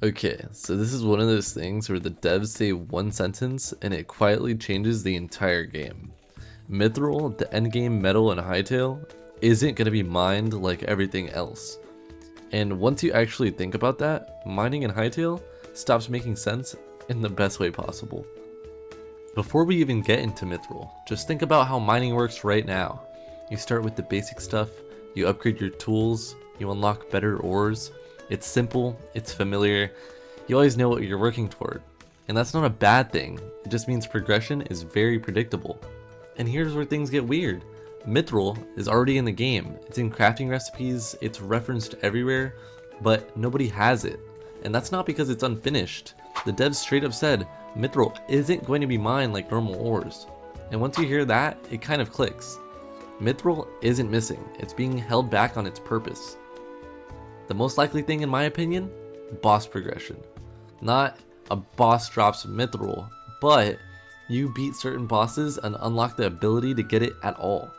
Okay, so this is one of those things where the devs say one sentence and it quietly changes the entire game. Mithril, the endgame metal in Hytale, isn't going to be mined like everything else. And once you actually think about that, mining in Hytale stops making sense in the best way possible. Before we even get into Mithril, just think about how mining works right now. You start with the basic stuff, you upgrade your tools, you unlock better ores. It's simple, it's familiar, you always know what you're working toward. And that's not a bad thing, it just means progression is very predictable. And here's where things get weird. Mithril is already in the game, it's in crafting recipes, it's referenced everywhere, but nobody has it. And that's not because it's unfinished. The devs straight up said, Mithril isn't going to be mined like normal ores. And once you hear that, it kind of clicks. Mithril isn't missing, it's being held back on its purpose. The most likely thing in my opinion, boss progression. Not a boss drops Mithril, but you beat certain bosses and unlock the ability to get it at all.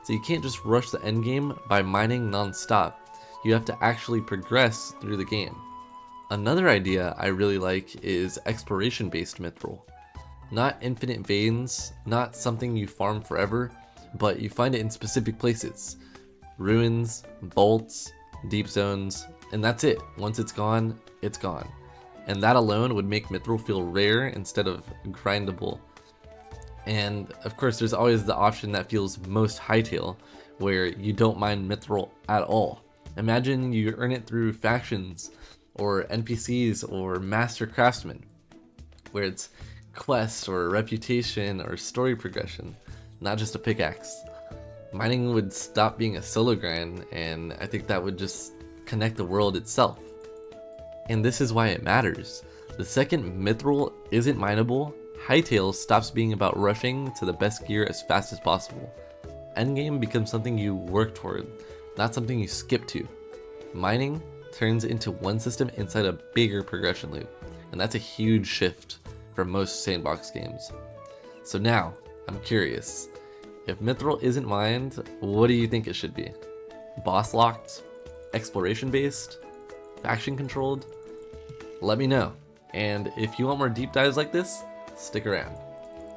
So you can't just rush the endgame by mining non-stop, you have to actually progress through the game. Another idea I really like is exploration based Mithril. Not infinite veins, not something you farm forever, but you find it in specific places. Ruins, vaults, deep zones, and that's it. Once it's gone, it's gone. And that alone would make Mithril feel rare instead of grindable. And of course there's always the option that feels most Hytale, where you don't mine Mithril at all. Imagine you earn it through factions, or NPCs, or master craftsmen, where it's quest or reputation or story progression, not just a pickaxe. Mining would stop being a solo grind, and I think that would just connect the world itself. And this is why it matters. The second Mithril isn't mineable, Hytale stops being about rushing to the best gear as fast as possible. Endgame becomes something you work toward, not something you skip to. Mining turns into one system inside a bigger progression loop, and that's a huge shift from most sandbox games. So now, I'm curious, if Mithril isn't mined, what do you think it should be? Boss locked? Exploration based? Faction controlled? Let me know, and if you want more deep dives like this, stick around.